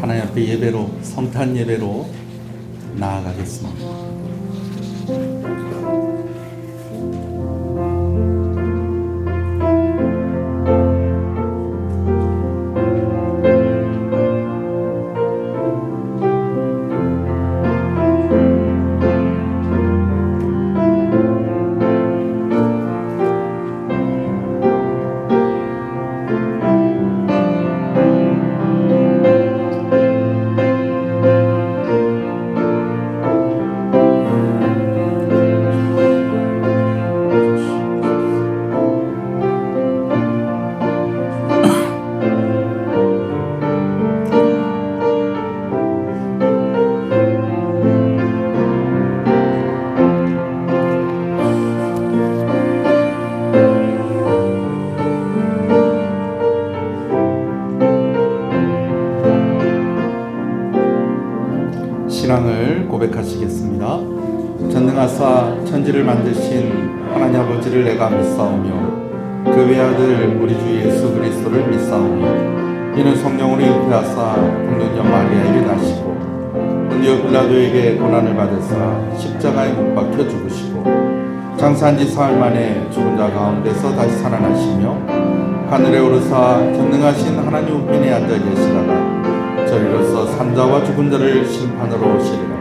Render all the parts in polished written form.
하나님 앞에 예배로, 성탄 예배로 나아가겠습니다. 신앙을 고백하시겠습니다. 전능하사 천지를 만드신 하나님 아버지를 내가 믿사오며 그 외아들 우리 주 예수 그리스도를 믿사오며 이는 성령으로 잉태하사 동정녀 마리아에게 나시고 본디오 빌라도에게 고난을 받으사 십자가에 못 박혀 죽으시고 장사한 지 사흘 만에 죽은 자 가운데서 다시 살아나시며 하늘에 오르사 전능하신 하나님 우편에 앉아 계시다가 저리로서 산자와 죽은 자를 심판으로 오시리라.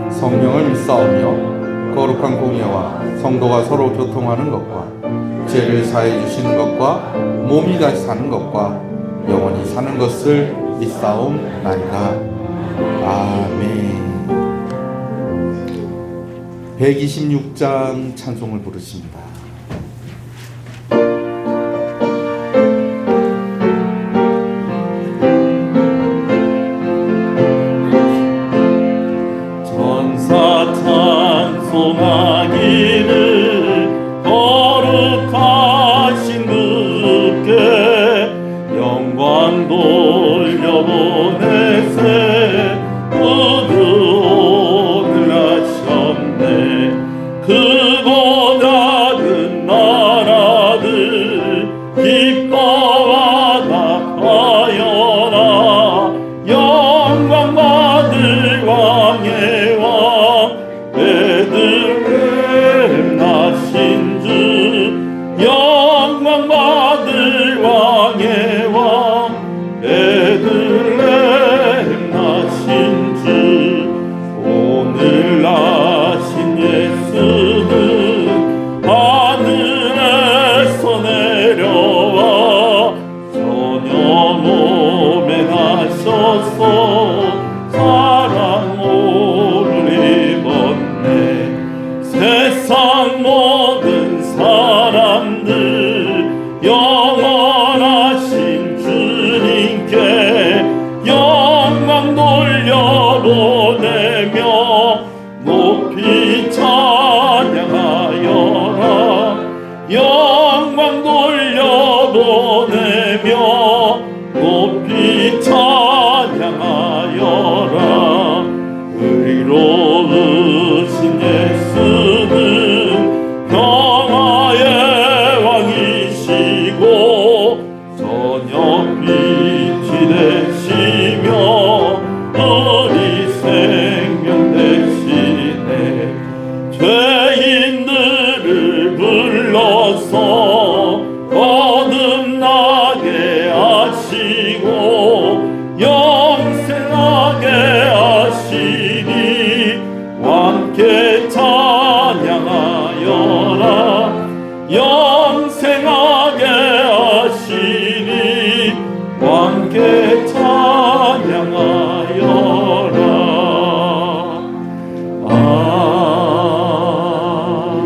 성령을 믿사오며 거룩한 공예와 성도가 서로 교통하는 것과 죄를 사해 주시는 것과 몸이 다시 사는 것과 영원히 사는 것을 믿사옵나이다. 아멘. 126장 찬송을 부르십니다. 찬송하기를 거룩하신 그께 영광 돌려보내세 오늘 하셨네. 크고 작은 나라들 기뻐하다 하여라. 영광 받을 왕의 왕 베들레헴 나신 주 영광 받을 왕의 왕 베들레헴 나신 주 오늘 나신 예수는 하늘에서 내려와 저녁 몸에 나셔서 세상 모든 사람들 영원하신 주님께 영광 돌려보내며 높이 찬양하여라. 영광 돌려보내며 높이 찬양하여라. 의로우신 예수는 평화의 왕이시고 저녁 빛이 되시며 우리 생명 되시네. 죄인들을 불러서 거듭나게 하시고 영생하게 하시니 함께 찬양하여라. 영생하게 하시니 함께 찬양하여라.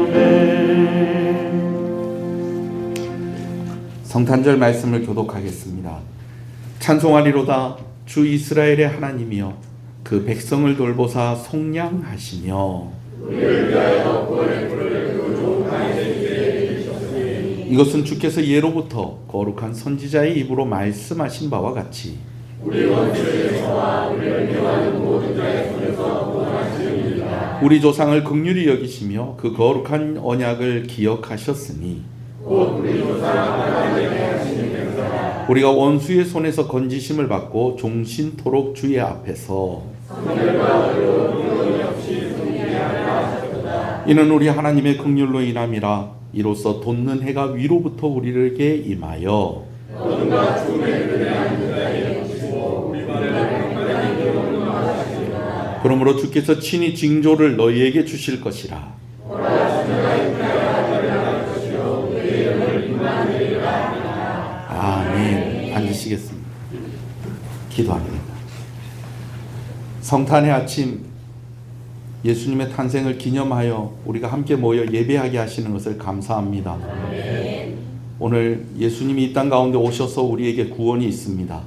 아멘. 성탄절 말씀을 교독하겠습니다. 찬송하리로다 주 이스라엘의 하나님이여 그 백성을 돌보사 속량하시며 이것은 주께서 예로부터 거룩한 선지자의 입으로 말씀하신 바와 같이 우리 조상을 긍휼히 여기시며 그 거룩한 언약을 기억하셨으니 우리가 원수의 손에서 건지심을 받고 종신토록 주의 앞에서 이는 우리 하나님의 긍휼로 인함이라. 이로써 돋는 해가 위로부터 우리에게 임하여 그러므로 주께서 친히 징조를 너희에게 주실 것이라. 아멘. 앉으시겠습니다. 기도합니다. 성탄의 아침, 예수님의 탄생을 기념하여 우리가 함께 모여 예배하게 하시는 것을 감사합니다. 오늘 예수님이 이 땅 가운데 오셔서 우리에게 구원이 있습니다.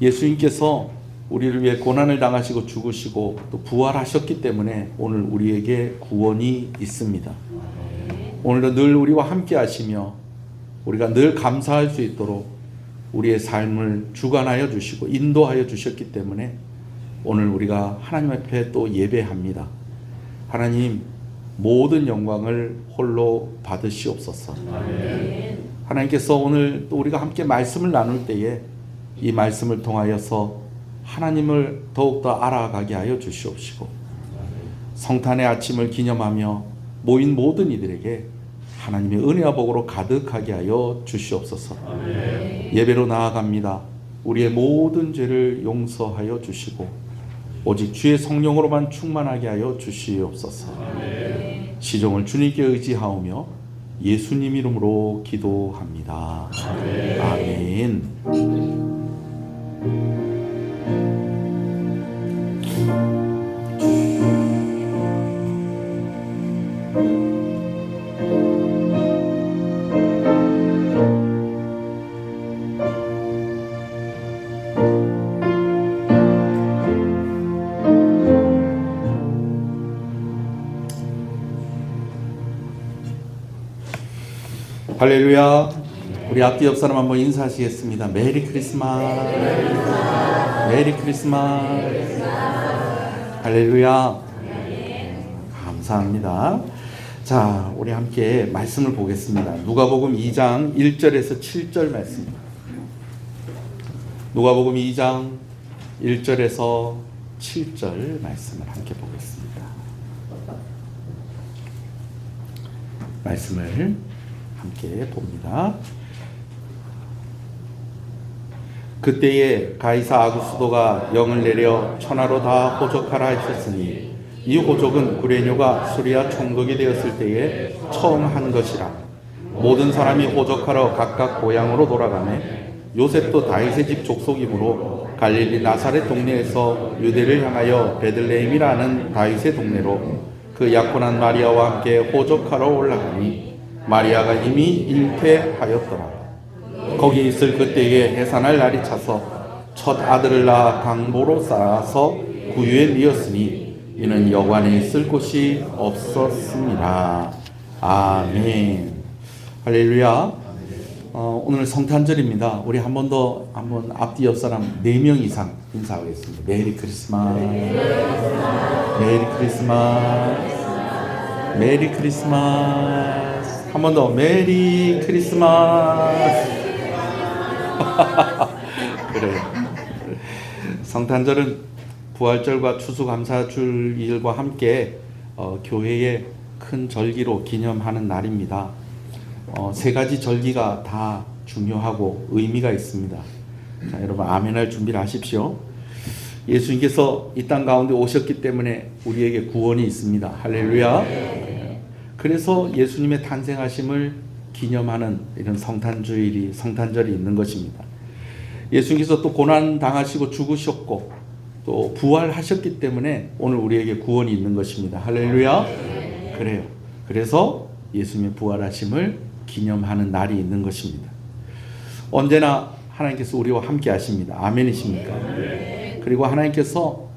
예수님께서 우리를 위해 고난을 당하시고 죽으시고 또 부활하셨기 때문에 오늘 우리에게 구원이 있습니다. 오늘도 늘 우리와 함께 하시며 우리가 늘 감사할 수 있도록 우리의 삶을 주관하여 주시고 인도하여 주셨기 때문에 오늘 우리가 하나님 앞에 또 예배합니다. 하나님, 모든 영광을 홀로 받으시옵소서. 하나님께서 오늘 또 우리가 함께 말씀을 나눌 때에 이 말씀을 통하여서 하나님을 더욱더 알아가게 하여 주시옵시고 성탄의 아침을 기념하며 모인 모든 이들에게 하나님의 은혜와 복으로 가득하게 하여 주시옵소서. 예배로 나아갑니다. 우리의 모든 죄를 용서하여 주시고 오직 주의 성령으로만 충만하게 하여 주시옵소서. 시종을 주님께 의지하오며 예수님 이름으로 기도합니다. 아멘. 할렐루야. 우리 앞뒤 옆 사람 한번 인사하시겠습니다. 메리 크리스마스. 메리 크리스마스. 할렐루야. 감사합니다. 자, 우리 함께 말씀을 보겠습니다. 누가복음 2장 1절에서 7절 말씀입니다. 누가복음 2장 1절에서 7절 말씀을 함께 보겠습니다. 말씀을 함께 봅니다. 그때에 가이사 아구스도가 영을 내려 천하로 다 호적하라 하셨으니 이 호적은 구레뇨가 수리아 총독이 되었을 때에 처음 한 것이라. 모든 사람이 호적하러 각각 고향으로 돌아가매 요셉도 다윗의 집 족속이므로 갈릴리 나사렛 동네에서 유대를 향하여 베들레헴이라는 다윗의 동네로 그 약혼한 마리아와 함께 호적하러 올라가니 마리아가 이미 잉태하였더라. 거기 있을 그때에 해산할 날이 차서 첫 아들을 낳아 강보로 쌓아서 구유에 뉘었으니 이는 여관에 있을 곳이 없었습니다. 아멘. 할렐루야. 오늘 성탄절입니다. 우리 한 번 더 한번 앞뒤 옆 사람 4명 이상 인사하겠습니다. 메리 크리스마스. 메리 크리스마스. 메리 크리스마스. 한 번 더 메리 크리스마스. 그래요. 성탄절은 부활절과 추수감사주일과 함께 교회의 큰 절기로 기념하는 날입니다. 3가지 절기가 다 중요하고 의미가 있습니다. 자, 여러분 아멘할 준비를 하십시오. 예수님께서 이 땅 가운데 오셨기 때문에 우리에게 구원이 있습니다. 할렐루야. 그래서 예수님의 탄생하심을 기념하는 이런 성탄절이 있는 것입니다. 예수님께서 또 고난 당하시고 죽으셨고 또 부활하셨기 때문에 오늘 우리에게 구원이 있는 것입니다. 할렐루야. 그래요. 그래서 예수님의 부활하심을 기념하는 날이 있는 것입니다. 언제나 하나님께서 우리와 함께 하십니다. 아멘이십니까? 그리고 하나님께서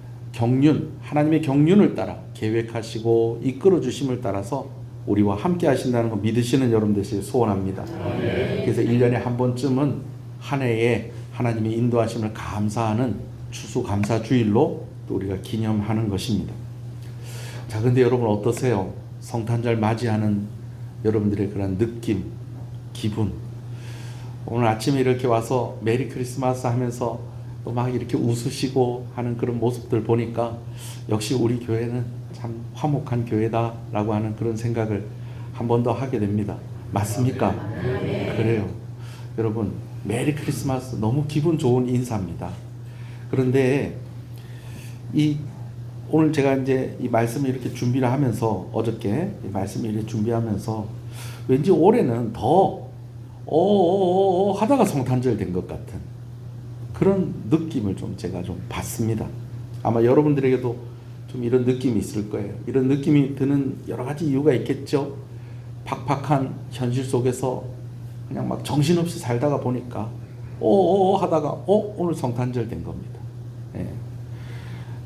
하나님의 경륜을 따라 계획하시고 이끌어 주심을 따라서 우리와 함께 하신다는 거 믿으시는 여러분 되시길 소원합니다. 그래서 1년에 한 번쯤은 한 해에 하나님의 인도하심을 감사하는 추수감사주일로 또 우리가 기념하는 것입니다. 자, 근데 여러분 어떠세요? 성탄절 맞이하는 여러분들의 그런 느낌, 기분. 오늘 아침에 이렇게 와서 메리 크리스마스 하면서 또 막 이렇게 웃으시고 하는 그런 모습들 보니까 역시 우리 교회는 참 화목한 교회다라고 하는 그런 생각을 한 번 더 하게 됩니다. 맞습니까? 그래요. 여러분, 메리 크리스마스 너무 기분 좋은 인사입니다. 그런데 오늘 제가 이제 이 말씀을 이렇게 준비를 하면서 어저께 이 말씀을 이렇게 준비하면서 왠지 올해는 더 하다가 성탄절 된 것 같은 그런 느낌을 좀 제가 좀 받습니다. 아마 여러분들에게도 좀 이런 느낌이 있을 거예요. 이런 느낌이 드는 여러 가지 이유가 있겠죠. 팍팍한 현실 속에서 그냥 막 정신없이 살다가 보니까 하다가 오늘 성탄절 된 겁니다. 예.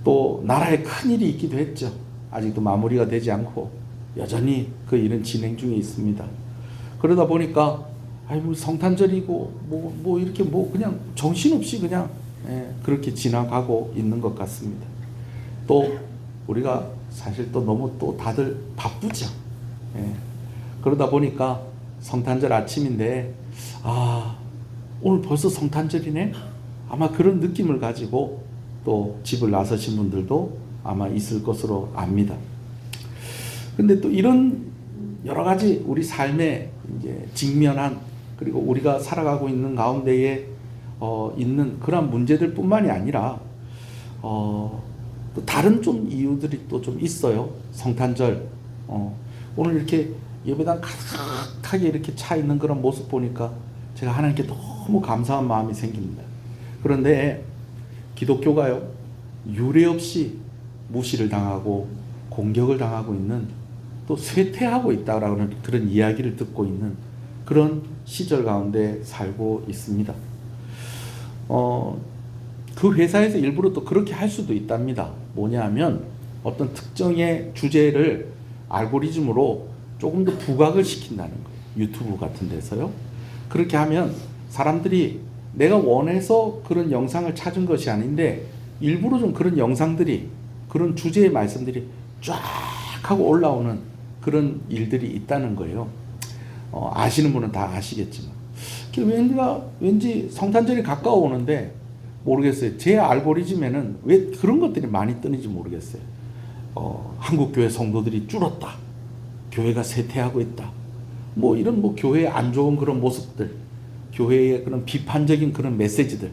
또 나라에 큰 일이 있기도 했죠. 아직도 마무리가 되지 않고 여전히 그 일은 진행 중에 있습니다. 그러다 보니까 뭐 성탄절이고 뭐 이렇게 뭐 그냥 정신없이 그냥 그렇게 지나가고 있는 것 같습니다. 또 우리가 사실 또 너무 또 다들 바쁘죠. 그러다 보니까 성탄절 아침인데 오늘 벌써 성탄절이네? 아마 그런 느낌을 가지고 또 집을 나서신 분들도 아마 있을 것으로 압니다. 근데 또 이런 여러 가지 우리 삶에 이제 직면한 그리고 우리가 살아가고 있는 가운데에 있는 그런 문제들뿐만이 아니라 또 다른 좀 이유들이 또 좀 있어요. 성탄절 오늘 이렇게 예배당 가득하게 이렇게 차 있는 그런 모습 보니까 제가 하나님께 너무 감사한 마음이 생깁니다. 그런데 기독교가요, 유례 없이 무시를 당하고 공격을 당하고 있는, 또 쇠퇴하고 있다라는 그런 이야기를 듣고 있는 그런 시절 가운데 살고 있습니다. 그 회사에서 일부러 또 그렇게 할 수도 있답니다. 뭐냐 하면 어떤 특정의 주제를 알고리즘으로 조금 더 부각을 시킨다는 거예요. 유튜브 같은 데서요. 그렇게 하면 사람들이 내가 원해서 그런 영상을 찾은 것이 아닌데 일부러 좀 그런 영상들이, 그런 주제의 말씀들이 쫙 하고 올라오는 그런 일들이 있다는 거예요. 아시는 분은 다 아시겠지만 왠지 성탄절이 가까워오는데 모르겠어요. 제 알고리즘에는 왜 그런 것들이 많이 뜨는지 모르겠어요. 한국 교회 성도들이 줄었다, 교회가 쇠퇴하고 있다, 뭐 이런 뭐 교회의 안 좋은 그런 모습들, 교회의 그런 비판적인 그런 메시지들,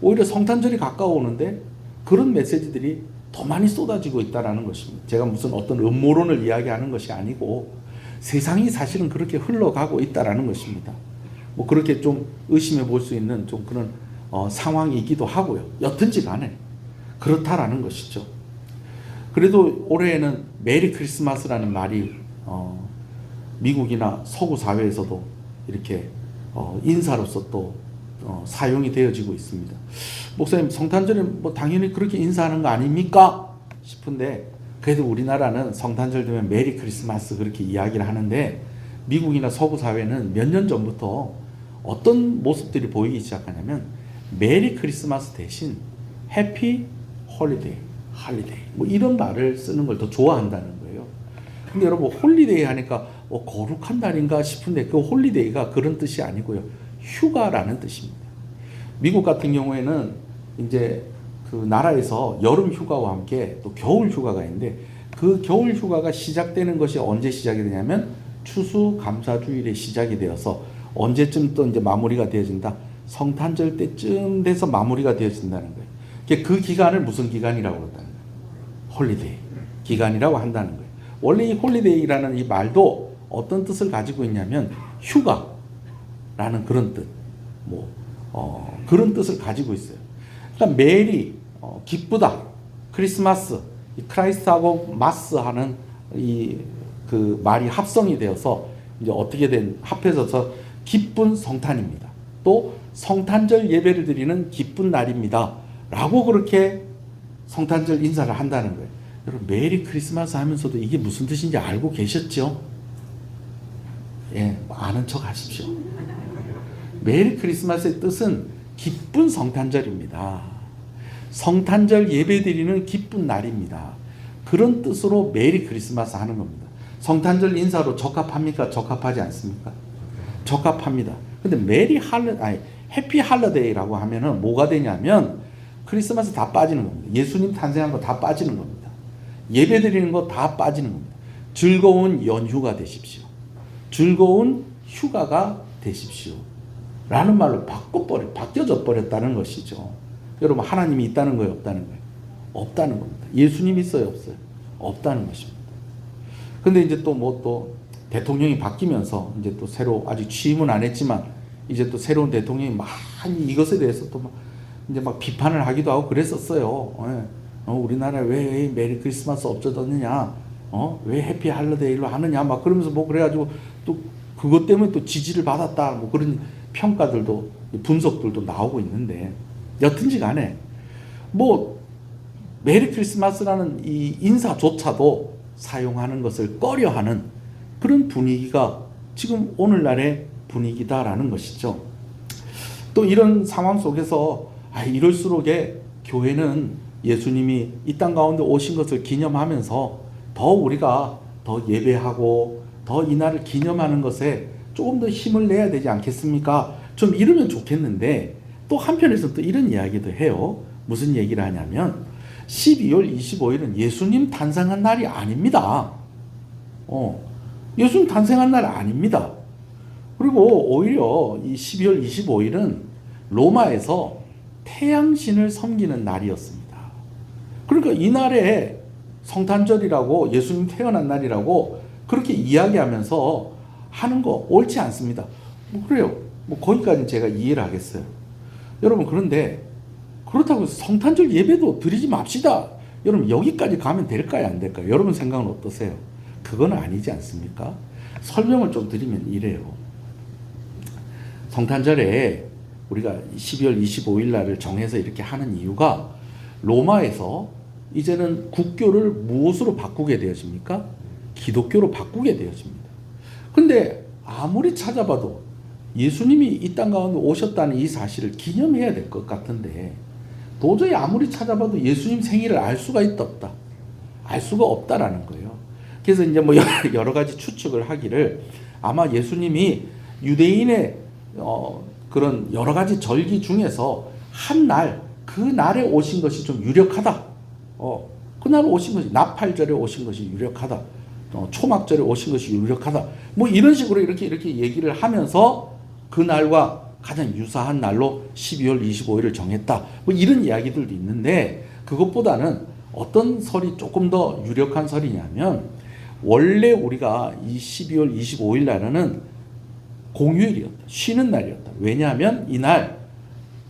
오히려 성탄절이 가까워오는데 그런 메시지들이 더 많이 쏟아지고 있다는 것입니다. 제가 무슨 어떤 음모론을 이야기하는 것이 아니고 세상이 사실은 그렇게 흘러가고 있다는 것입니다. 뭐 그렇게 좀 의심해 볼 수 있는 좀 그런 상황이기도 하고요. 여튼지 간에 그렇다라는 것이죠. 그래도 올해에는 메리 크리스마스라는 말이 미국이나 서구 사회에서도 이렇게 인사로서 또 사용이 되어지고 있습니다. 목사님, 성탄절에 뭐 당연히 그렇게 인사하는 거 아닙니까? 싶은데 그래도 우리나라는 성탄절 되면 메리 크리스마스 그렇게 이야기를 하는데 미국이나 서구 사회는 몇 년 전부터 어떤 모습들이 보이기 시작하냐면 메리 크리스마스 대신 해피 홀리데이, 뭐 이런 말을 쓰는 걸 더 좋아한다는 거예요. 근데 여러분, 홀리데이 하니까 거룩한 날인가 싶은데 그 홀리데이가 그런 뜻이 아니고요. 휴가라는 뜻입니다. 미국 같은 경우에는 이제 그 나라에서 여름 휴가와 함께 또 겨울 휴가가 있는데 그 겨울 휴가가 시작되는 것이 언제 시작이 되냐면 추수감사주일에 시작이 되어서 언제쯤 또 이제 마무리가 되어진다. 성탄절 때쯤 돼서 마무리가 되어진다는 거예요. 그 기간을 무슨 기간이라고 그러다는 거예요? 홀리데이 기간이라고 한다는 거예요. 원래 이 홀리데이라는 이 말도 어떤 뜻을 가지고 있냐면 휴가라는 그런 뜻, 그런 뜻을 가지고 있어요. 그러니까 메리, 기쁘다, 크리스마스, 크라이스트하고 마스 하는 그 말이 합성이 되어서 이제 어떻게 된 합해져서 기쁜 성탄입니다. 또 성탄절 예배를 드리는 기쁜 날입니다. 라고 그렇게 성탄절 인사를 한다는 거예요. 여러분, 메리 크리스마스 하면서도 이게 무슨 뜻인지 알고 계셨죠? 예, 아는 척 하십시오. 메리 크리스마스의 뜻은 기쁜 성탄절입니다. 성탄절 예배 드리는 기쁜 날입니다. 그런 뜻으로 메리 크리스마스 하는 겁니다. 성탄절 인사로 적합합니까? 적합하지 않습니까? 적합합니다. 근데 해피 할러데이라고 하면은 뭐가 되냐면 크리스마스 다 빠지는 겁니다. 예수님 탄생한 거 다 빠지는 겁니다. 예배 드리는 거 다 빠지는 겁니다. 즐거운 연휴가 되십시오. 즐거운 휴가가 되십시오. 라는 말로 바뀌어져 버렸다는 것이죠. 여러분, 하나님이 있다는 거예요, 없다는 거예요? 없다는 겁니다. 예수님 있어요, 없어요? 없다는 것입니다. 근데 이제 또 대통령이 바뀌면서 이제 또 새로, 아직 취임은 안 했지만 이제 또 새로운 대통령이 많이 이것에 대해서 또 이제 비판을 하기도 하고 그랬었어요. 우리나라에 왜 메리 크리스마스 없어졌느냐? 왜 해피 할러데이로 하느냐? 그러면서 그래가지고 또 그것 때문에 또 지지를 받았다. 그런 평가들도, 분석들도 나오고 있는데, 여튼지 간에 메리 크리스마스라는 이 인사조차도 사용하는 것을 꺼려하는 그런 분위기가 지금 오늘날의 분위기다라는 것이죠. 또 이런 상황 속에서 이럴수록에 교회는 예수님이 이 땅 가운데 오신 것을 기념하면서 더 우리가 더 예배하고 더 이날을 기념하는 것에 조금 더 힘을 내야 되지 않겠습니까? 좀 이러면 좋겠는데, 또 한편에서 또 이런 이야기도 해요. 무슨 얘기를 하냐면 12월 25일은 예수님 탄생한 날이 아닙니다. 예수님 탄생한 날 아닙니다. 그리고 오히려 이 12월 25일은 로마에서 태양신을 섬기는 날이었습니다. 그러니까 이날에 성탄절이라고, 예수님 태어난 날이라고 그렇게 이야기하면서 하는 거 옳지 않습니다. 그래요. 거기까지는 제가 이해를 하겠어요. 여러분, 그런데 그렇다고 해서 성탄절 예배도 드리지 맙시다. 여러분, 여기까지 가면 될까요, 안 될까요? 여러분 생각은 어떠세요? 그건 아니지 않습니까? 설명을 좀 드리면 이래요. 성탄절에 우리가 12월 25일 날을 정해서 이렇게 하는 이유가, 로마에서 이제는 국교를 무엇으로 바꾸게 되어집니까? 기독교로 바꾸게 되어집니다. 근데 아무리 찾아봐도 예수님이 이 땅 가운데 오셨다는 이 사실을 기념해야 될 것 같은데, 도저히 아무리 찾아봐도 예수님 생일을 알 수가 있다 없다? 알 수가 없다라는 거예요. 그래서 이제 여러 가지 추측을 하기를, 아마 예수님이 유대인의 그런 여러 가지 절기 중에서 한 날, 그 날에 오신 것이 좀 유력하다. 그날 오신 것이, 나팔절에 오신 것이 유력하다. 초막절에 오신 것이 유력하다. 이런 식으로 이렇게 얘기를 하면서 그 날과 가장 유사한 날로 12월 25일을 정했다. 이런 이야기들도 있는데, 그것보다는 어떤 설이 조금 더 유력한 설이냐면, 원래 우리가 이 12월 25일 날은 공휴일이었다. 쉬는 날이었다. 왜냐하면 이날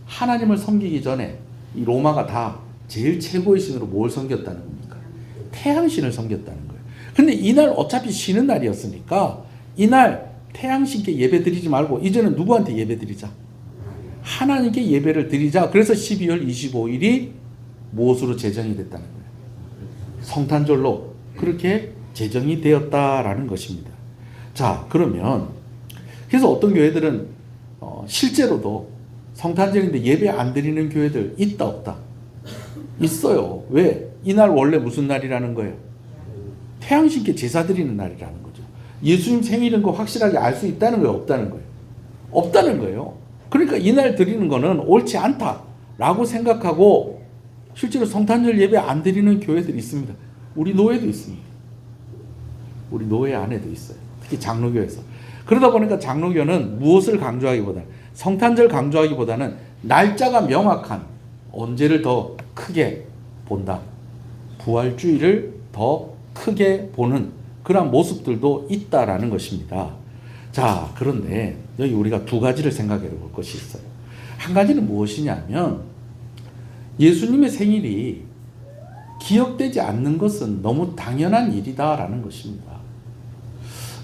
하나님을 섬기기 전에 이 로마가 다 제일 최고의 신으로 뭘 섬겼다는 겁니까? 태양신을 섬겼다는 거예요. 근데 이날 어차피 쉬는 날이었으니까 이날 태양신께 예배 드리지 말고 이제는 누구한테 예배 드리자? 하나님께 예배를 드리자. 그래서 12월 25일이 무엇으로 제정이 됐다는 거예요? 성탄절로 그렇게 제정이 되었다라는 것입니다. 자, 그러면 그래서 어떤 교회들은 실제로도 성탄절인데 예배 안 드리는 교회들 있다 없다? 있어요. 왜? 이날 원래 무슨 날이라는 거예요? 태양신께 제사 드리는 날이라는 거죠. 예수님 생일인 거 확실하게 알 수 있다는 거예요, 없다는 거예요? 없다는 거예요. 그러니까 이날 드리는 거는 옳지 않다라고 생각하고 실제로 성탄절 예배 안 드리는 교회들이 있습니다. 우리 노회도 있습니다. 우리 노회 안에도 있어요. 특히 장로교에서. 그러다 보니까 장로교는 무엇을 강조하기보다는, 성탄절 강조하기보다는 날짜가 명확한 언제를 더 크게 본다. 부활주의를 더 크게 보는 그런 모습들도 있다라는 것입니다. 자, 그런데 여기 우리가 두 가지를 생각해 볼 것이 있어요. 한 가지는 무엇이냐면, 예수님의 생일이 기억되지 않는 것은 너무 당연한 일이다라는 것입니다.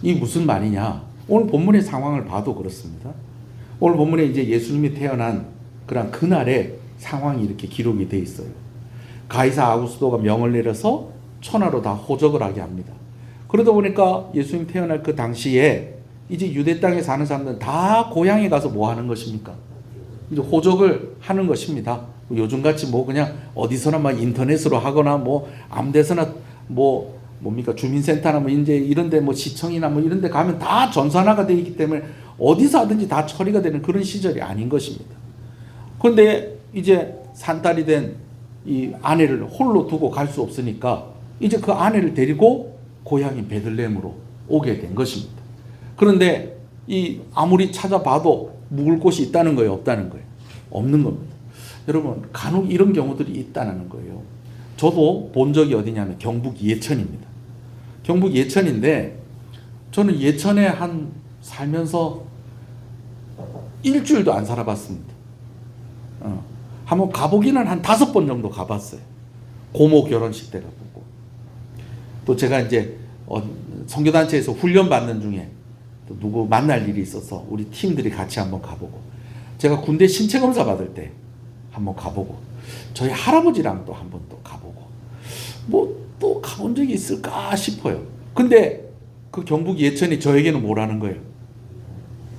이 무슨 말이냐? 오늘 본문의 상황을 봐도 그렇습니다. 오늘 본문에 이제 예수님이 태어난 그런 그날의 상황이 이렇게 기록이 되어 있어요. 가이사 아구스도가 명을 내려서 천하로 다 호적을 하게 합니다. 그러다 보니까 예수님 태어날 그 당시에 이제 유대 땅에 사는 사람들은 다 고향에 가서 뭐 하는 것입니까? 이제 호적을 하는 것입니다. 요즘같이 그냥 어디서나 막 인터넷으로 하거나 아무 데서나 뭡니까 주민센터나 이제 이런데 시청이나 이런데 가면 다 전산화가 되어 있기 때문에 어디서 하든지 다 처리가 되는 그런 시절이 아닌 것입니다. 그런데 이제 산딸이 된 이 아내를 홀로 두고 갈 수 없으니까 이제 그 아내를 데리고 고향인 베들레헴으로 오게 된 것입니다. 그런데 이 아무리 찾아봐도 묵을 곳이 있다는 거예요, 없다는 거예요? 없는 겁니다. 여러분, 간혹 이런 경우들이 있다는 거예요. 저도 본 적이 어디냐면 경북 예천입니다. 경북 예천인데 저는 예천에 한 살면서 일주일도 안 살아봤습니다. 한번 가보기는 한 5번 정도 가봤어요. 고모 결혼식 때 가보고. 또 제가 이제 선교단체에서 훈련 받는 중에 또 누구 만날 일이 있어서 우리 팀들이 같이 한번 가보고, 제가 군대 신체 검사 받을 때 한번 가보고, 저희 할아버지랑 또 한번 또 가보고, 뭐 또 가본 적이 있을까 싶어요. 근데 그 경북 예천이 저에게는 뭐라는 거예요?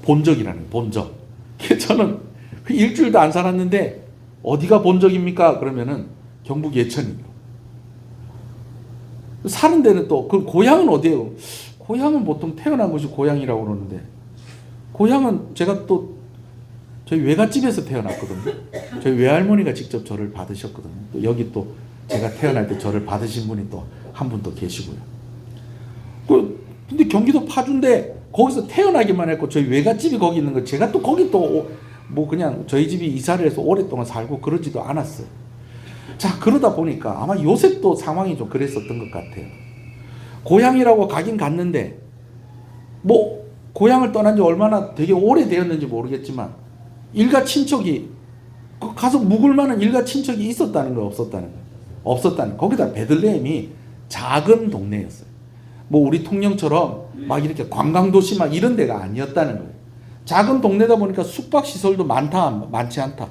본적이라는 거예요. 본적. 저는 그 일주일도 안 살았는데 어디가 본적입니까? 그러면은 경북 예천이에요. 사는 데는 또 그 고향은 어디예요? 고향은 보통 태어난 곳이 고향이라고 그러는데, 고향은 제가 또 저희 외갓집에서 태어났거든요. 저희 외할머니가 직접 저를 받으셨거든요. 또 여기 또 제가 태어날 때 저를 받으신 분이 또 한 분 또 계시고요. 근데 경기도 파주인데 거기서 태어나기만 했고 저희 외갓집이 거기 있는 거, 제가 또 거기 또 뭐 그냥 저희 집이 이사를 해서 오랫동안 살고 그러지도 않았어요. 자, 그러다 보니까 아마 요셉도 상황이 좀 그랬었던 것 같아요. 고향이라고 가긴 갔는데 뭐 고향을 떠난 지 얼마나 되게 오래되었는지 모르겠지만 일가 친척이 가서 묵을 만한 일가 친척이 있었다는 거예요, 없었다는 거예요? 없었다는 거예요. 거기다 베들레헴이 작은 동네였어요. 뭐 우리 통영처럼 막 이렇게 관광도시 막 이런 데가 아니었다는 거예요. 작은 동네다 보니까 숙박시설도 많지 않다.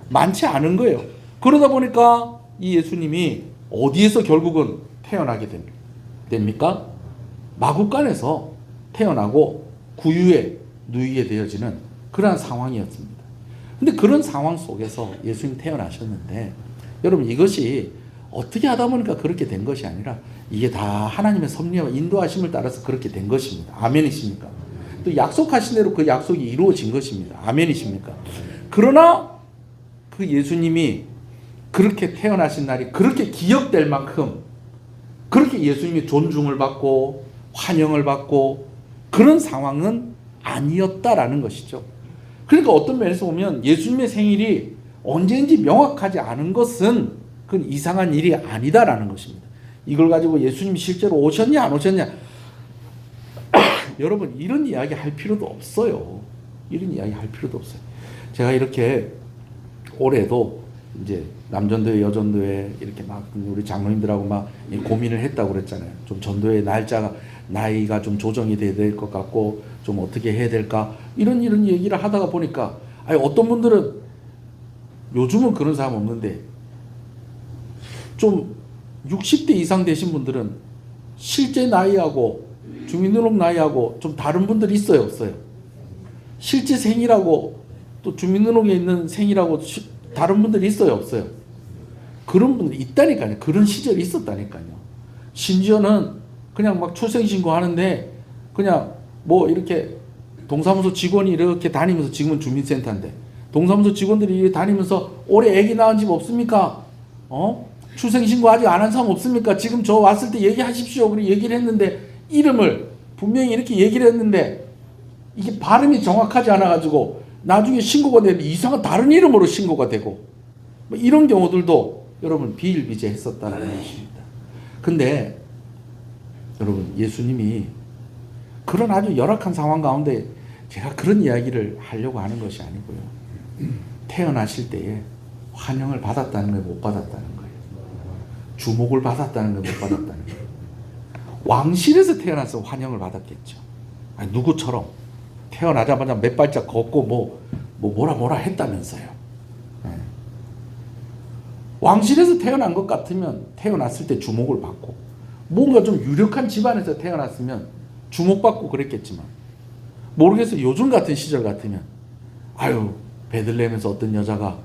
많지 않은 거예요. 그러다 보니까 이 예수님이 어디에서 결국은 태어나게 됩니까? 마구간에서 태어나고 구유에 누이게 되어지는 그러한 상황이었습니다. 근데 그런 상황 속에서 예수님 태어나셨는데, 여러분 이것이 어떻게 하다 보니까 그렇게 된 것이 아니라 이게 다 하나님의 섭리와 인도하심을 따라서 그렇게 된 것입니다. 아멘이십니까? 또 약속하신 대로 그 약속이 이루어진 것입니다. 아멘이십니까? 그러나 그 예수님이 그렇게 태어나신 날이 그렇게 기억될 만큼 그렇게 예수님이 존중을 받고 환영을 받고 그런 상황은 아니었다라는 것이죠. 그러니까 어떤 면에서 보면 예수님의 생일이 언제인지 명확하지 않은 것은 그건 이상한 일이 아니다라는 것입니다. 이걸 가지고 예수님이 실제로 오셨냐 안 오셨냐 여러분 이런 이야기 할 필요도 없어요. 이런 이야기 할 필요도 없어요. 제가 이렇게 올해도 이제 남전도회 여전도회 이렇게 막 우리 장로님들하고 막 고민을 했다고 그랬잖아요. 좀 전도회 나이가 좀 조정이 돼야 될 것 같고 좀 어떻게 해야 될까 이런 얘기를 하다가 보니까 어떤 분들은 요즘은 그런 사람 없는데 좀 60대 이상 되신 분들은 실제 나이하고 주민등록 나이하고 좀 다른 분들이 있어요, 없어요? 실제 생일하고 또 주민등록에 있는 생일하고 다른 분들이 있어요, 없어요? 그런 분들이 있다니까요. 그런 시절이 있었다니까요. 심지어는 그냥 막 출생신고 하는데 그냥 뭐 이렇게 동사무소 직원이 이렇게 다니면서, 지금은 주민센터인데 동사무소 직원들이 다니면서 올해 애기 낳은 집 없습니까? 출생신고 아직 안 한 사람 없습니까? 지금 저 왔을 때 얘기하십시오. 그리고 얘기를 했는데 이름을 분명히 이렇게 얘기를 했는데 이게 발음이 정확하지 않아가지고 나중에 신고가 되는데 이상한 다른 이름으로 신고가 되고 뭐 이런 경우들도 여러분 비일비재했었다는 것입니다. 근데 여러분 예수님이 그런 아주 열악한 상황 가운데 제가 그런 이야기를 하려고 하는 것이 아니고요. 태어나실 때에 환영을 받았다는 거예요, 못 받았다는 거예요? 주목을 받았다는 거예요, 못 받았다는 거예요? 왕실에서 태어나서 환영을 받았겠죠. 누구처럼 태어나자마자 몇 발짝 걷고 뭐라 했다면서요. 왕실에서 태어난 것 같으면 태어났을 때 주목을 받고 뭔가 좀 유력한 집안에서 태어났으면 주목받고 그랬겠지만, 모르겠어요. 요즘 같은 시절 같으면 베들레헴에서 어떤 여자가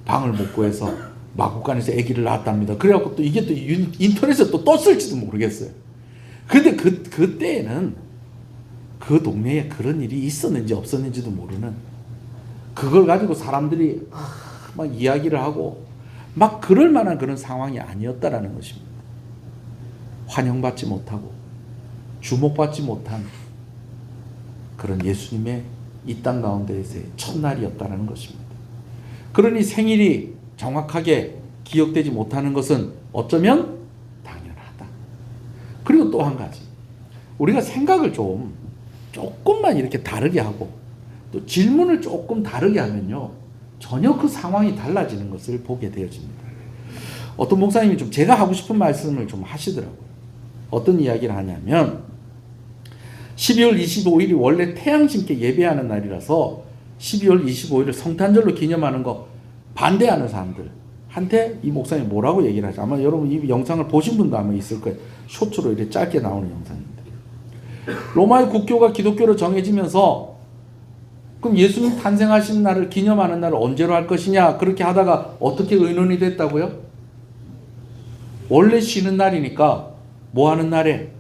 방을 못 구해서 마구간에서 아기를 낳았답니다. 그래갖고 또 이게 또 인터넷에 또 떴을지도 모르겠어요. 근데 그때에는 그 동네에 그런 일이 있었는지 없었는지도 모르는, 그걸 가지고 사람들이 막 이야기를 하고 막 그럴 만한 그런 상황이 아니었다라는 것입니다. 환영받지 못하고 주목받지 못한 그런 예수님의 이 땅 가운데에서의 첫날이었다는 것입니다. 그러니 생일이 정확하게 기억되지 못하는 것은 어쩌면 당연하다. 그리고 또 한 가지, 우리가 생각을 조금만 이렇게 다르게 하고 또 질문을 조금 다르게 하면요, 전혀 그 상황이 달라지는 것을 보게 되어집니다. 어떤 목사님이 좀 제가 하고 싶은 말씀을 좀 하시더라고요. 어떤 이야기를 하냐면 12월 25일이 원래 태양신께 예배하는 날이라서 12월 25일을 성탄절로 기념하는 거 반대하는 사람들한테 이 목사님이 뭐라고 얘기를 하죠? 아마 여러분 이 영상을 보신 분도 아마 있을 거예요. 쇼츠로 이렇게 짧게 나오는 영상인데, 로마의 국교가 기독교로 정해지면서 그럼 예수님 탄생하신 날을 기념하는 날을 언제로 할 것이냐, 그렇게 하다가 어떻게 의논이 됐다고요? 원래 쉬는 날이니까 뭐 하는 날에?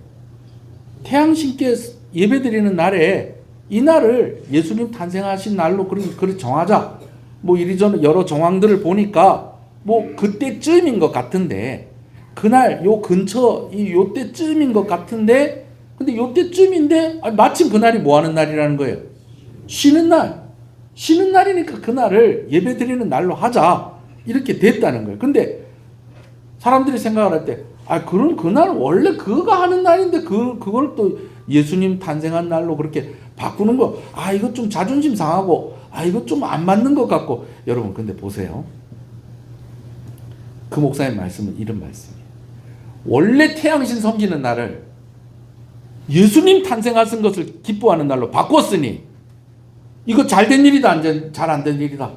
태양신께 예배드리는 날에 이 날을 예수님 탄생하신 날로 그렇게 정하자. 뭐 이리저리 여러 정황들을 보니까 뭐 그때쯤인 것 같은데, 그날 요 근처 요때쯤인 것 같은데, 근데 요때쯤인데 마침 그날이 뭐 하는 날이라는 거예요? 쉬는 날. 쉬는 날이니까 그날을 예배드리는 날로 하자. 이렇게 됐다는 거예요. 근데 사람들이 생각을 할 때, 그럼 그날 원래 그가 하는 날인데 그걸 또 예수님 탄생한 날로 그렇게 바꾸는 거, 이거 좀 자존심 상하고, 이거 좀 안 맞는 것 같고. 여러분, 근데 보세요. 그 목사님 말씀은 이런 말씀이에요. 원래 태양신 섬기는 날을 예수님 탄생하신 것을 기뻐하는 날로 바꿨으니 이거 잘된 일이다, 잘 안 된 일이다?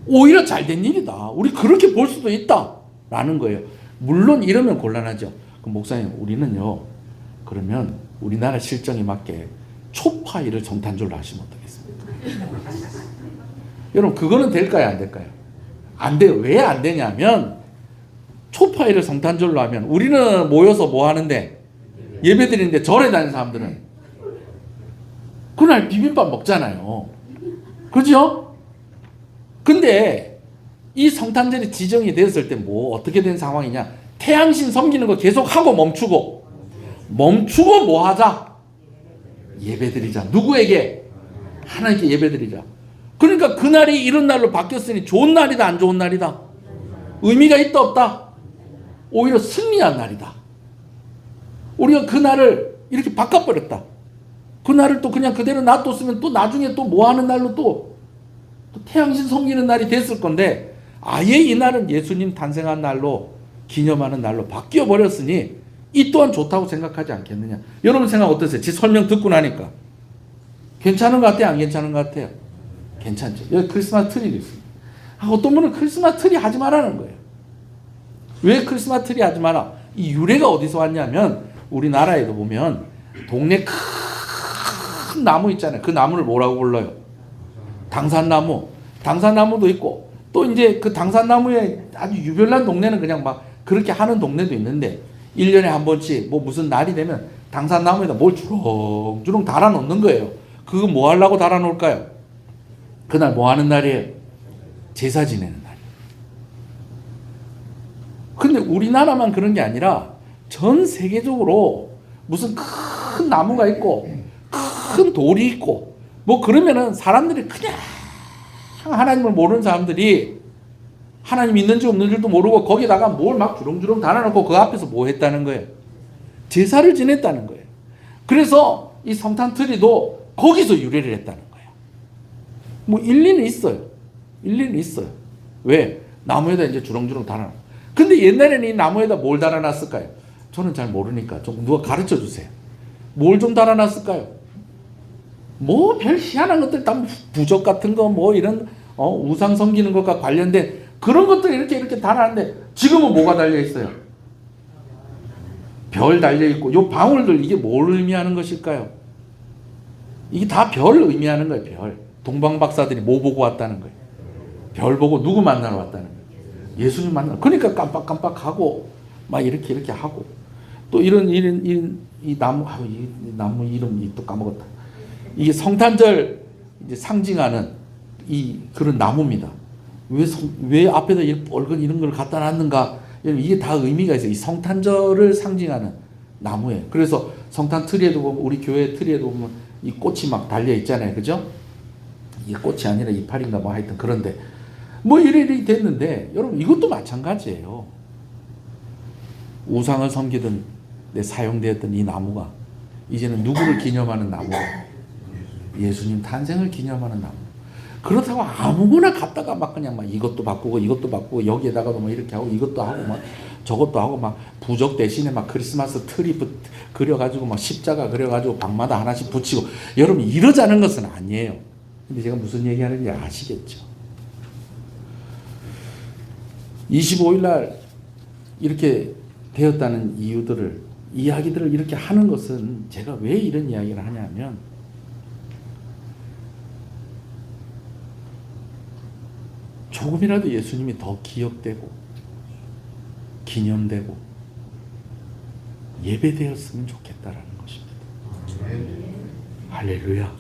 오히려 잘된 일이다. 우리 그렇게 볼 수도 있다 라는 거예요. 물론 이러면 곤란하죠. 그럼 목사님, 우리는요, 그러면 우리나라 실정에 맞게 초파일을 성탄절로 하시면 어떻겠습니까? 여러분, 그거는 될까요, 안 될까요? 안 돼요. 왜 안 되냐면 초파일을 성탄절로 하면 우리는 모여서 뭐 하는데? 예배 드리는데, 절에 다니는 사람들은 그날 비빔밥 먹잖아요. 그죠? 근데 이 성탄절이 지정이 되었을 때 뭐 어떻게 된 상황이냐? 태양신 섬기는 거 계속 하고 멈추고 뭐 하자? 예배드리자. 누구에게? 하나님께 예배드리자. 그러니까 그날이 이런 날로 바뀌었으니 좋은 날이다, 안 좋은 날이다? 의미가 있다, 없다? 오히려 승리한 날이다. 우리가 그 날을 이렇게 바꿔버렸다. 그 날을 또 그냥 그대로 놔뒀으면 또 나중에 또 뭐 하는 날로 또 태양신 섬기는 날이 됐을 건데, 아예 이 날은 예수님 탄생한 날로 기념하는 날로 바뀌어 버렸으니 이 또한 좋다고 생각하지 않겠느냐. 여러분 생각 어떠세요? 제 설명 듣고 나니까 괜찮은 것 같아요, 안 괜찮은 것 같아요? 괜찮죠. 여기 크리스마스 트리도 있습니다. 어떤 분은 크리스마스 트리 하지 말라는 거예요. 왜 크리스마스 트리 하지 마라? 이 유래가 어디서 왔냐면, 우리나라에도 보면 동네 큰 나무 있잖아요. 그 나무를 뭐라고 불러요? 당산나무. 당산나무도 있고, 또 이제 그 당산나무에 아주 유별난 동네는 그냥 막 그렇게 하는 동네도 있는데, 1년에 한 번씩 뭐 무슨 날이 되면 당산나무에다 뭘 주렁주렁 달아 놓는 거예요. 그거 뭐 하려고 달아 놓을까요? 그날 뭐 하는 날이에요? 제사 지내는 날이에요. 근데 우리나라만 그런 게 아니라 전 세계적으로 무슨 큰 나무가 있고 큰 돌이 있고 뭐 그러면은 사람들이 그냥, 하나님을 모르는 사람들이 하나님 있는지 없는지도 모르고 거기다가 뭘 막 주렁주렁 달아놓고 그 앞에서 뭐 했다는 거예요? 제사를 지냈다는 거예요. 그래서 이 성탄트리도 거기서 유래를 했다는 거예요. 뭐 일리는 있어요. 일리는 있어요. 왜? 나무에다 이제 주렁주렁 달아놓고. 근데 옛날에는 이 나무에다 뭘 달아놨을까요? 저는 잘 모르니까 좀 누가 가르쳐 주세요. 뭘 좀 달아놨을까요? 뭐 별 희한한 것들, 다 부적 같은 거, 뭐 이런 우상 섬기는 것과 관련된 그런 것들 이렇게 달아놨는데, 지금은 뭐가 달려 있어요? 별 달려 있고, 요 방울들 이게 뭘 의미하는 것일까요? 이게 다 별 의미하는 거예요. 별. 동방 박사들이 뭐 보고 왔다는 거예요? 별 보고 누구 만나러 왔다는 거예요? 예수님 만나러. 그러니까 깜빡깜빡하고 막 이렇게 하고, 또 이런 이 나무, 이 나무 이름 또 까먹었다. 이게 성탄절 이제 상징하는 이 그런 나무입니다. 왜 앞에다 이렇게 붉은 이런 걸 갖다 놨는가? 이게 다 의미가 있어요. 이 성탄절을 상징하는 나무예요. 그래서 성탄 트리에도 보면, 우리 교회 트리에도 보면 이 꽃이 막 달려 있잖아요. 그죠? 이게 꽃이 아니라 이파리인가 뭐 하여튼 그런데 뭐 이래 됐는데 여러분 이것도 마찬가지예요. 우상을 섬기던 내 사용되었던 이 나무가 이제는 누구를 기념하는 나무가 예수님 탄생을 기념하는 나무. 그렇다고 아무거나 갖다가 막 그냥 막 이것도 바꾸고 여기에다가도 뭐 이렇게 하고 이것도 하고 막 저것도 하고 막 부적 대신에 막 크리스마스 트리 그려가지고 막 십자가 그려가지고 방마다 하나씩 붙이고 여러분 이러자는 것은 아니에요. 근데 제가 무슨 얘기하는지 아시겠죠? 25일 날 이렇게 되었다는 이야기들을 이렇게 하는 것은 제가 왜 이런 이야기를 하냐면 조금이라도 예수님이 더 기억되고 기념되고 예배되었으면 좋겠다라는 것입니다. 할렐루야.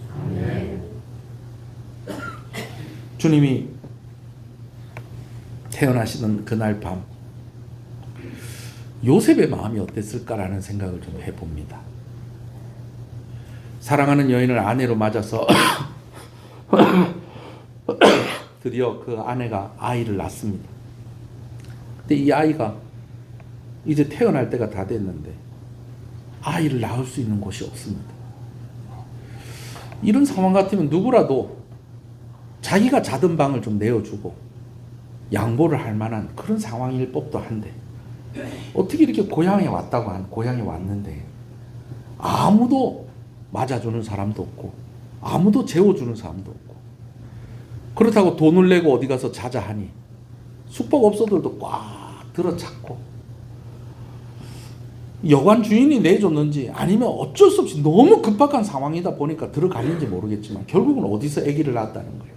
주님이 태어나시던 그날 밤 요셉의 마음이 어땠을까라는 생각을 좀 해봅니다. 사랑하는 여인을 아내로 맞아서 드디어 그 아내가 아이를 낳습니다. 근데 이 아이가 이제 태어날 때가 다 됐는데 아이를 낳을 수 있는 곳이 없습니다. 이런 상황 같으면 누구라도 자기가 자던 방을 좀 내어주고 양보를 할 만한 그런 상황일 법도 한데 어떻게 이렇게 고향에 왔는데 아무도 맞아주는 사람도 없고 아무도 재워주는 사람도 없고 그렇다고 돈을 내고 어디 가서 자자 하니 숙박업소들도 꽉 들어찼고 여관 주인이 내줬는지 아니면 어쩔 수 없이 너무 급박한 상황이다 보니까 들어가는지 모르겠지만 결국은 어디서 아기를 낳았다는 거예요.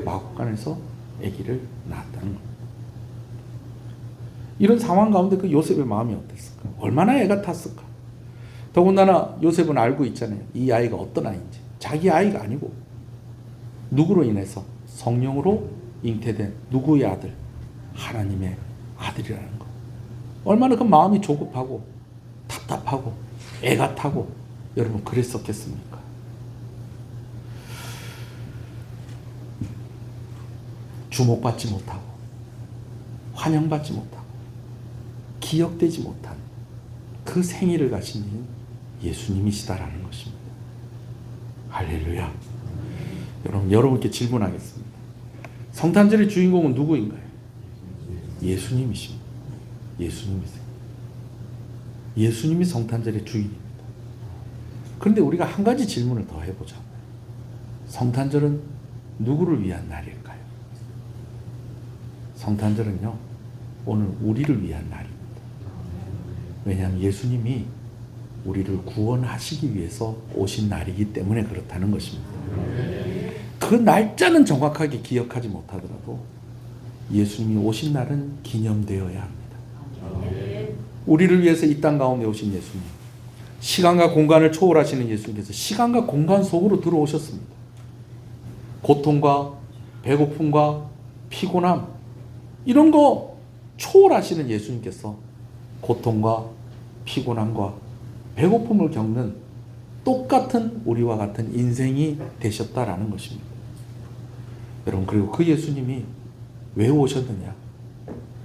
마구간에서 아기를 낳았다는 거예요. 이런 상황 가운데 그 요셉의 마음이 어땠을까? 얼마나 애가 탔을까? 더군다나 요셉은 알고 있잖아요. 이 아이가 어떤 아이인지. 자기 아이가 아니고 누구로 인해서 성령으로 잉태된 누구의 아들? 하나님의 아들이라는 거. 얼마나 그 마음이 조급하고 답답하고 애가 타고 여러분 그랬었겠습니까? 주목받지 못하고 환영받지 못하고 기억되지 못한 그 생일을 가신 예수님이시다라는 것입니다. 할렐루야. 여러분께 질문하겠습니다. 성탄절의 주인공은 누구인가요? 예수님이십니다. 예수님이세요. 예수님이 성탄절의 주인입니다. 그런데 우리가 한 가지 질문을 더 해보자. 성탄절은 누구를 위한 날일까요? 성탄절은요, 오늘 우리를 위한 날입니다. 왜냐하면 예수님이 우리를 구원하시기 위해서 오신 날이기 때문에 그렇다는 것입니다. 그 날짜는 정확하게 기억하지 못하더라도 예수님이 오신 날은 기념되어야 합니다. 우리를 위해서 이 땅 가운데 오신 예수님, 시간과 공간을 초월하시는 예수님께서 시간과 공간 속으로 들어오셨습니다. 고통과 배고픔과 피곤함 이런 거 초월하시는 예수님께서 고통과 피곤함과 배고픔을 겪는 똑같은 우리와 같은 인생이 되셨다라는 것입니다. 여러분, 그리고 그 예수님이 왜 오셨느냐?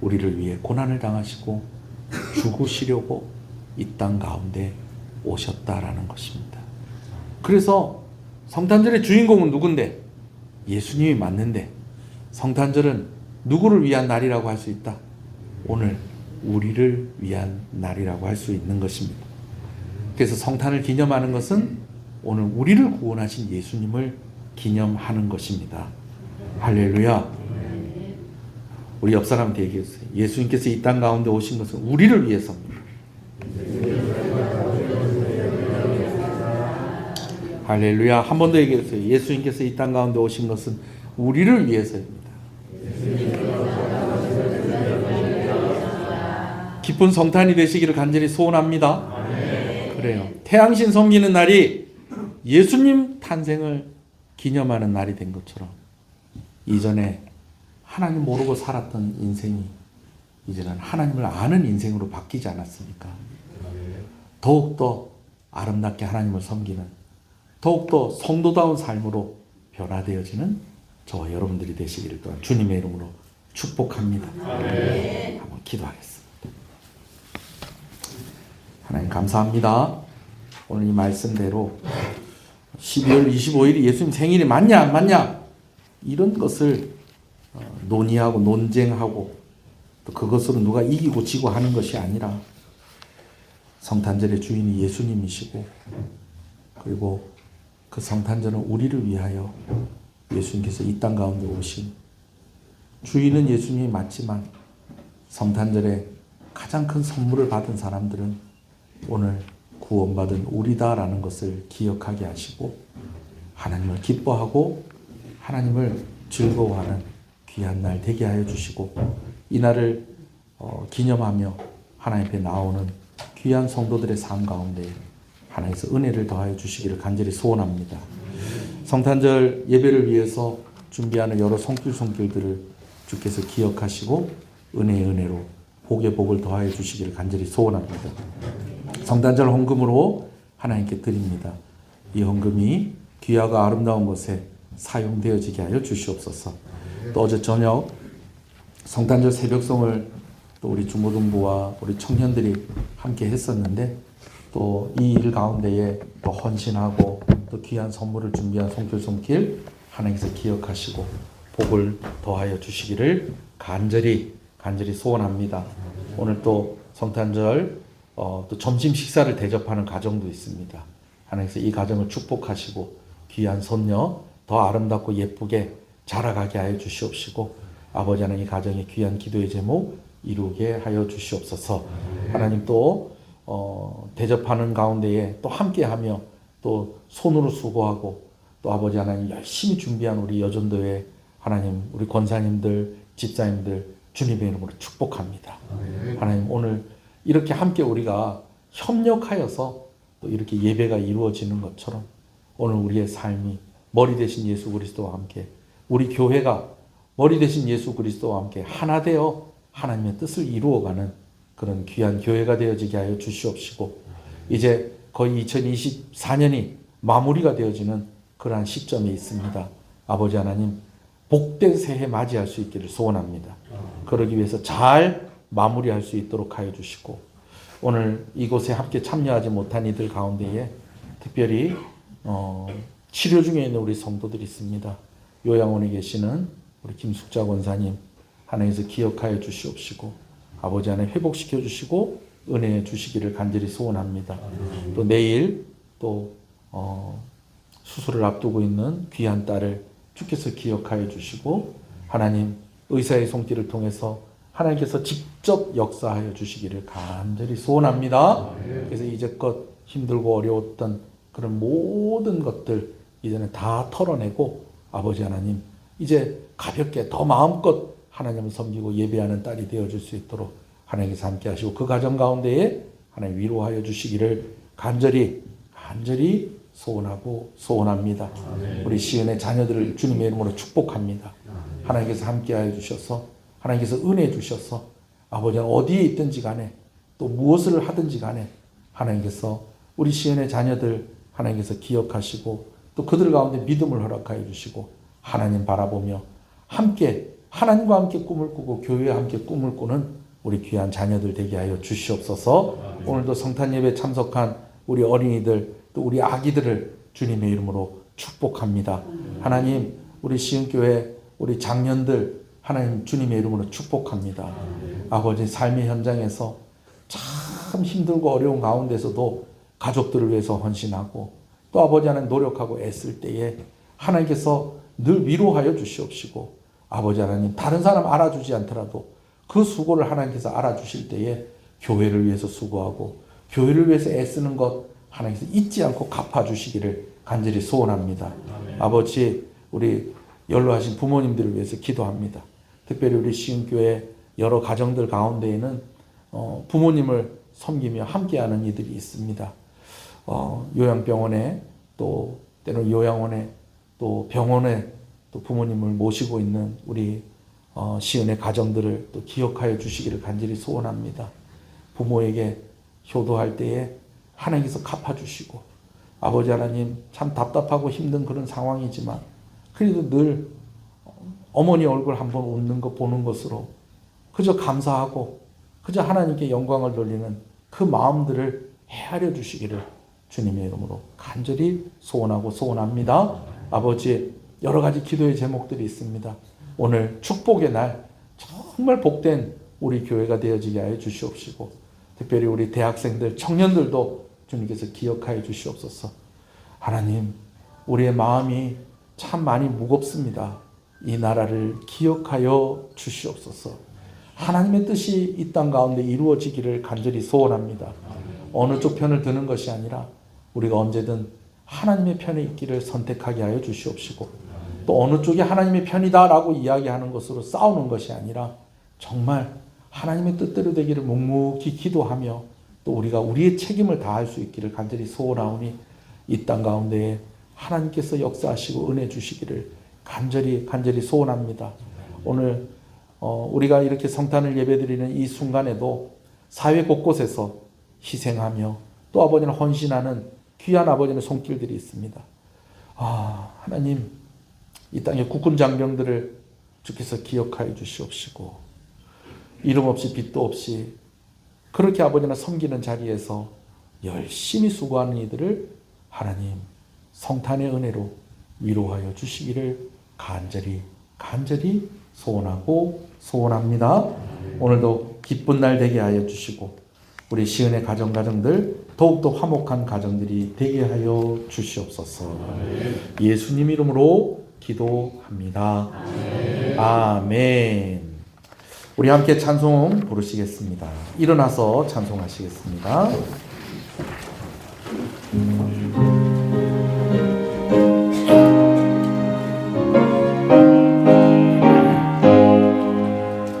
우리를 위해 고난을 당하시고 죽으시려고 이 땅 가운데 오셨다라는 것입니다. 그래서 성탄절의 주인공은 누군데? 예수님이 맞는데 성탄절은 누구를 위한 날이라고 할 수 있다? 오늘 우리를 위한 날이라고 할 수 있는 것입니다. 그래서 성탄을 기념하는 것은 오늘 우리를 구원하신 예수님을 기념하는 것입니다. 할렐루야. 우리 옆 사람한테 얘기했어요. 예수님께서 이 땅 가운데 오신 것은 우리를 위해서입니다. 할렐루야. 한 번 더 얘기했어요. 예수님께서 이 땅 가운데 오신 것은 우리를 위해서입니다. 기쁜 성탄이 되시기를 간절히 소원합니다. 그래요. 태양신 섬기는 날이 예수님 탄생을 기념하는 날이 된 것처럼 이전에 하나님 모르고 살았던 인생이 이제는 하나님을 아는 인생으로 바뀌지 않았습니까? 더욱더 아름답게 하나님을 섬기는, 더욱더 성도다운 삶으로 변화되어지는 저와 여러분들이 되시기를 또한 주님의 이름으로 축복합니다. 한번 기도하겠습니다. 하나님 감사합니다. 오늘 이 말씀대로 12월 25일이 예수님 생일이 맞냐 안 맞냐 이런 것을 논의하고 논쟁하고 또 그것으로 누가 이기고 지고 하는 것이 아니라 성탄절의 주인이 예수님이시고 그리고 그 성탄절은 우리를 위하여 예수님께서 이 땅 가운데 오신 주인은 예수님이 맞지만 성탄절에 가장 큰 선물을 받은 사람들은 오늘 구원받은 우리다라는 것을 기억하게 하시고 하나님을 기뻐하고 하나님을 즐거워하는 귀한 날 되게 하여 주시고 이 날을 기념하며 하나님 앞에 나오는 귀한 성도들의 삶 가운데 하나님께서 은혜를 더하여 주시기를 간절히 소원합니다. 성탄절 예배를 위해서 준비하는 여러 손길들을 주께서 기억하시고 은혜의 은혜로 복의 복을 더하여 주시기를 간절히 소원합니다. 성탄절 헌금으로 하나님께 드립니다. 이 헌금이 귀하고 아름다운 곳에 사용되어지게 하여 주시옵소서. 또 어제 저녁 성탄절 새벽송을 또 우리 중고등부와 우리 청년들이 함께 했었는데 또 이 일 가운데에 또 헌신하고 또 귀한 선물을 준비한 손길 하나님께서 기억하시고 복을 더하여 주시기를 간절히 소원합니다. 오늘 또 성탄절 또 점심 식사를 대접하는 가정도 있습니다. 하나님께서 이 가정을 축복하시고 귀한 손녀 더 아름답고 예쁘게 자라가게 하여 주시옵시고 아버지 하나님 이 가정의 귀한 기도의 제목 이루게 하여 주시옵소서. 하나님 또 대접하는 가운데에 또 함께하며 또 손으로 수고하고 또 아버지 하나님 열심히 준비한 우리 여전도회 하나님 우리 권사님들 집사님들 주님의 이름으로 축복합니다. 하나님 오늘 이렇게 함께 우리가 협력하여서 또 이렇게 예배가 이루어지는 것처럼 오늘 우리의 삶이 머리 대신 예수 그리스도와 함께 우리 교회가 머리 대신 예수 그리스도와 함께 하나 되어 하나님의 뜻을 이루어가는 그런 귀한 교회가 되어지게 하여 주시옵시고 이제 거의 2024년이 마무리가 되어지는 그러한 시점에 있습니다. 아버지 하나님 복된 새해 맞이할 수 있기를 소원합니다. 그러기 위해서 잘 마무리할 수 있도록 하여 주시고 오늘 이곳에 함께 참여하지 못한 이들 가운데에 특별히 치료 중에 있는 우리 성도들이 있습니다. 요양원에 계시는 우리 김숙자 권사님 하나님께서 기억하여 주시옵시고 아버지 하나님 회복시켜 주시고 은혜 주시기를 간절히 소원합니다. 또 내일 또 수술을 앞두고 있는 귀한 딸을 주께서 기억하여 주시고 하나님 의사의 손길을 통해서 하나님께서 직접 역사하여 주시기를 간절히 소원합니다. 그래서 이제껏 힘들고 어려웠던 그런 모든 것들 이제는 다 털어내고 아버지 하나님 이제 가볍게 더 마음껏 하나님을 섬기고 예배하는 딸이 되어줄 수 있도록 하나님께서 함께 하시고 그 가정 가운데에 하나님 위로하여 주시기를 간절히 소원하고 소원합니다. 우리 시은의 자녀들을 주님의 이름으로 축복합니다. 하나님께서 함께하여 주셔서 하나님께서 은혜 주셔서 아버지는 어디에 있든지 간에 또 무엇을 하든지 간에 하나님께서 우리 시은의 자녀들 하나님께서 기억하시고 또 그들 가운데 믿음을 허락하여 주시고 하나님 바라보며 함께 하나님과 함께 꿈을 꾸고 교회와 함께 꿈을 꾸는 우리 귀한 자녀들 되게 하여 주시옵소서. 오늘도 성탄 예배 참석한 우리 어린이들 또 우리 아기들을 주님의 이름으로 축복합니다. 하나님 우리 시흥교회 우리 장년들 하나님 주님의 이름으로 축복합니다. 아버지 삶의 현장에서 참 힘들고 어려운 가운데서도 가족들을 위해서 헌신하고 또 아버지 하나님 노력하고 애쓸 때에 하나님께서 늘 위로하여 주시옵시고 아버지 하나님 다른 사람 알아주지 않더라도 그 수고를 하나님께서 알아주실 때에 교회를 위해서 수고하고 교회를 위해서 애쓰는 것 하나님께서 잊지 않고 갚아주시기를 간절히 소원합니다. 아버지 우리 연로하신 부모님들을 위해서 기도합니다. 특별히 우리 시흥교회 여러 가정들 가운데에는 부모님을 섬기며 함께하는 이들이 있습니다. 요양병원에 또 때로는 요양원에 또 병원에 또 부모님을 모시고 있는 우리 시은의 가정들을 또 기억하여 주시기를 간절히 소원합니다. 부모에게 효도할 때에 하나님께서 갚아주시고 아버지 하나님 참 답답하고 힘든 그런 상황이지만 그래도 늘 어머니 얼굴 한번 웃는 거 보는 것으로 그저 감사하고 그저 하나님께 영광을 돌리는 그 마음들을 헤아려 주시기를 주님의 이름으로 간절히 소원하고 소원합니다. 아버지 여러 가지 기도의 제목들이 있습니다. 오늘 축복의 날 정말 복된 우리 교회가 되어지게 하여 주시옵시고 특별히 우리 대학생들 청년들도 주님께서 기억하여 주시옵소서. 하나님 우리의 마음이 참 많이 무겁습니다. 이 나라를 기억하여 주시옵소서. 하나님의 뜻이 이 땅 가운데 이루어지기를 간절히 소원합니다. 어느 쪽 편을 드는 것이 아니라 우리가 언제든 하나님의 편에 있기를 선택하게 하여 주시옵시고 또 어느 쪽이 하나님의 편이다라고 이야기하는 것으로 싸우는 것이 아니라 정말 하나님의 뜻대로 되기를 묵묵히 기도하며 또 우리가 우리의 책임을 다할 수 있기를 간절히 소원하오니 이 땅 가운데에 하나님께서 역사하시고 은혜 주시기를 간절히 소원합니다. 오늘 우리가 이렇게 성탄을 예배드리는 이 순간에도 사회 곳곳에서 희생하며 또 아버지는 헌신하는 귀한 아버지의 손길들이 있습니다. 하나님 이 땅의 국군 장병들을 주께서 기억하여 주시옵시고 이름 없이 빚도 없이 그렇게 아버지나 섬기는 자리에서 열심히 수고하는 이들을 하나님 성탄의 은혜로 위로하여 주시기를 간절히 소원하고 소원합니다. 오늘도 기쁜 날 되게 하여 주시고 우리 시은의 가정들 더욱더 화목한 가정들이 되게 하여 주시옵소서. 예수님 이름으로 기도합니다. 아멘. 우리 함께 찬송 부르시겠습니다. 일어나서 찬송하시겠습니다.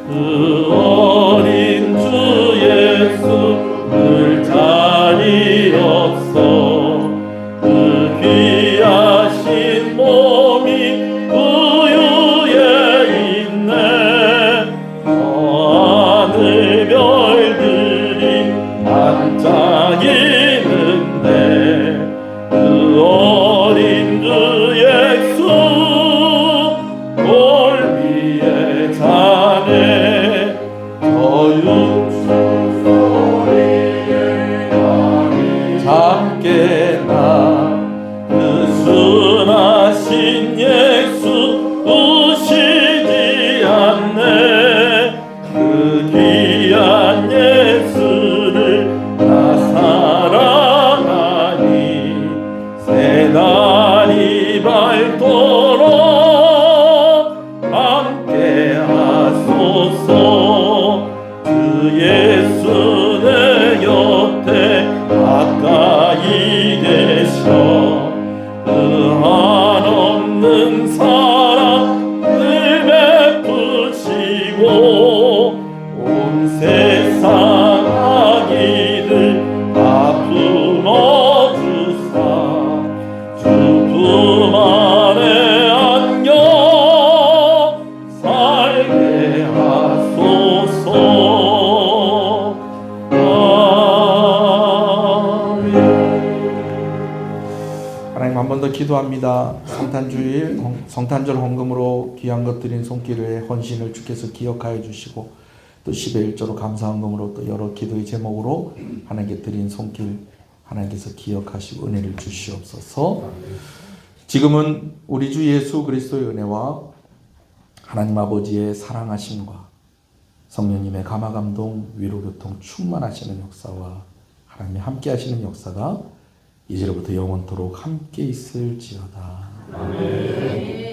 그 어린 주 예수 늘 자리 없어 그 귀하신 몸이 우유에 있네 하늘 별들이 반짝이는데 그 어린 주 예수 돌 위에 자네 저 육수 소리에 함께나 그 순하신 예수 우시지 않네 그 귀한 예수를 나 사랑하니 새 날이 밝도록 함께 하소서 그 예수 내 곁에 가까이 계셔 그 한없는 사랑을 베푸시고 온 세상 아기들 다 품어주사 주 품 안에 안겨 살게 하소서. 하나님 한 번 더 기도합니다. 성탄주일 성탄절 헌금으로 귀한 것 드린 손길의 헌신을 주께서 기억하여 주시고 또 10의 1조로 감사헌금으로 또 여러 기도의 제목으로 하나님께 드린 손길 하나님께서 기억하시고 은혜를 주시옵소서. 지금은 우리 주 예수 그리스도의 은혜와 하나님 아버지의 사랑하심과 성령님의 감화감동 위로교통 충만하시는 역사와 하나님이 함께 하시는 역사가 이제로부터 영원토록 함께 있을지어다. 아멘.